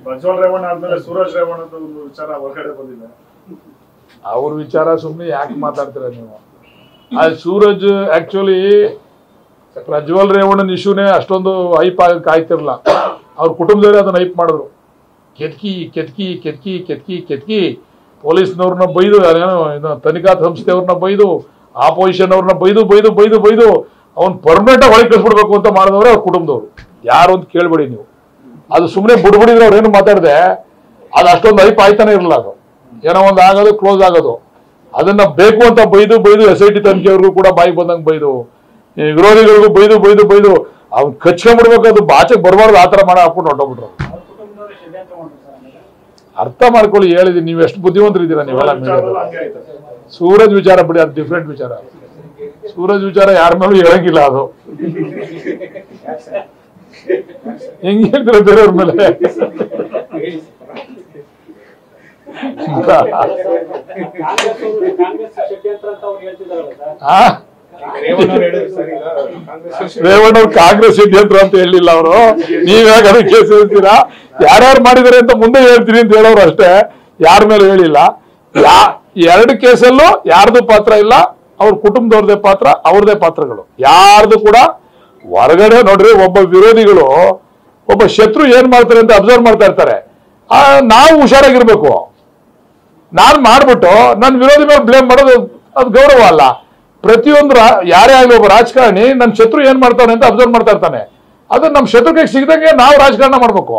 ಪ್ರಜ್ವಲ್ ರೇವಣ್ಣ ಆದ್ಮೇಲೆ ಸೂರಜ್ ರೇವಣ್ಣದ ಒಂದು ವಿಚಾರ ಹೊರಗಡೆ ಬಂದಿದೆ. ಅವ್ರ ವಿಚಾರ ಸುಮ್ಮನೆ ಯಾಕೆ ಮಾತಾಡ್ತೀರ ನೀವು? ಸೂರಜ್ ಆಕ್ಚುಲಿ ಪ್ರಜ್ವಲ್ ರೇವಣ್ಣನ ಇಶ್ಯೂನೇ ಅಷ್ಟೊಂದು ಹೈಪ್ ಆಗಕ್ಕೆ ಆಯ್ತಿರಲ್ಲ. ಅವ್ರ ಕುಟುಂಬದವರೇ ಅದನ್ನ ಹೈಪ್ ಮಾಡಿದ್ರು. ಕೆತ್ಕಿ ಕೆತ್ಕಿ ಕೆತ್ಕಿ ಕೆತ್ಕಿ ಕೆತ್ಕಿ ಪೊಲೀಸ್ನವ್ರನ್ನ ಬೈದು, ತನಿಖಾ ಸಂಸ್ಥೆಯವ್ರನ್ನ ಬೈದು, ಆಪೋಸಿಷನ್ ಅವ್ರನ್ನ ಬೈದು ಬೈದು ಬೈದು ಬೈದು ಅವ್ನು ಪರ್ಮನೆಂಟ್ ಆಗಿ ಒಳಗೆ ಕಳಿಸ್ಬಿಡ್ಬೇಕು ಅಂತ ಮಾಡಿದವ್ರೆ ಅವ್ರ ಕುಟುಂಬದವ್ರು. ಯಾರು ಅಂತ ಕೇಳ್ಬೇಡಿ ನೀವು. ಅದು ಸುಮ್ಮನೆ ಬಿಡ್ಬಿಡಿದ್ರೆ ಅವ್ರೇನು ಮಾತಾಡಿದೆ ಅದು ಅಷ್ಟೊಂದು ಹೈಪ್ ಆಯ್ತಾನೆ ಇರಲ್ಲ. ಅದು ಏನೋ ಒಂದು ಆಗೋದು ಕ್ಲೋಸ್ ಆಗೋದು. ಅದನ್ನ ಬೇಕು ಅಂತ ಬೈದು ಬೈದು SIT ತನಿಖೆಯವ್ರಿಗೂ ಕೂಡ ಬಾಯಿಗೆ ಬಂದಂಗೆ ಬೈದು, ವಿರೋಧಿಗಳಿಗೂ ಬೈದು ಬೈದು ಬೈದು ಅವ್ನು ಕಚ್ಕೊಂಡ್ಬಿಡ್ಬೇಕು, ಅದು ಬಾಚೆಗೆ ಬರಬಾರ್ದು ಆ ಥರ ಮಾಡಿ ಹಾಕ್ಬಿಟ್ಟು ಹೊಟ್ಟೋಗ್ಬಿಟ್ರು. ಅರ್ಥ ಮಾಡ್ಕೊಳ್ಳಿ, ಹೇಳಿದೀನಿ. ನೀವು ಎಷ್ಟು ಬುದ್ಧಿವಂತರಿದ್ದೀರಾ ನೀವೆಲ್ಲ. ಸೂರಜ್ ವಿಚಾರ ಬಿಡಿ, ಅದು ಡಿಫ್ರೆಂಟ್ ವಿಚಾರ. ಸೂರಜ್ ವಿಚಾರ ಯಾರ ಮೇಲೂ ಹೇಳಂಗಿಲ್ಲ. ಅದು ಹೆಂಗ್ ಹೇಳ್ತೀರ ಬೇರೆಯವ್ರ ಮೇಲೆ? ರೇವಣ್ಣ ಅವ್ರು ಕಾಂಗ್ರೆಸ್ ಷಡ್ಯಂತ್ರ ಅಂತ ಹೇಳಿಲ್ಲ ಅವರು. ನೀವ್ ಯಾಕೆ ಅದಕ್ಕೆ ಕೇಸ್ ಹೇಳ್ತೀರಾ? ಯಾರ್ಯಾರು ಮಾಡಿದಾರೆ ಅಂತ ಮುಂದೆ ಹೇಳ್ತೀನಿ ಅಂತ ಹೇಳೋರು ಅಷ್ಟೇ, ಯಾರ ಮೇಲೆ ಹೇಳಿಲ್ಲ. ಎರಡು ಕೇಸಲ್ಲೂ ಯಾರ್ದು ಪಾತ್ರ ಇಲ್ಲ, ಅವ್ರ ಕುಟುಂಬದವ್ರದೇ ಪಾತ್ರ, ಅವ್ರದೇ ಪಾತ್ರಗಳು. ಯಾರ್ದು ಕೂಡ ಹೊರಗಡೆ ನೋಡ್ರಿ, ಒಬ್ಬ ವಿರೋಧಿಗಳು ಒಬ್ಬ ಶತ್ರು ಏನ್ ಮಾಡ್ತಾರೆ ಅಂತ ಅಬ್ಸರ್ವ್ ಮಾಡ್ತಾ ಇರ್ತಾರೆ. ನಾವು ಹುಷಾರಾಗಿರ್ಬೇಕು. ನಾನ್ ಮಾಡ್ಬಿಟ್ಟು ನನ್ನ ವಿರೋಧಿ ಮೇಲೆ ಬ್ಲೇಮ್ ಮಾಡೋದು ಅದು ಗೌರವ ಅಲ್ಲ. ಪ್ರತಿಯೊಂದು ಯಾರೇ ಆಗಲಿ ಒಬ್ಬ ರಾಜಕಾರಣಿ ನನ್ನ ಶತ್ರು ಏನ್ ಮಾಡ್ತಾನೆ ಅಂತ ಅಬ್ಸರ್ವ್ ಮಾಡ್ತಾ ಇರ್ತಾನೆ. ಅದು ನಮ್ಮ ಶತ್ರುಗೆ ಸಿಗದಂಗೆ ನಾವು ರಾಜಕಾರಣ ಮಾಡ್ಬೇಕು.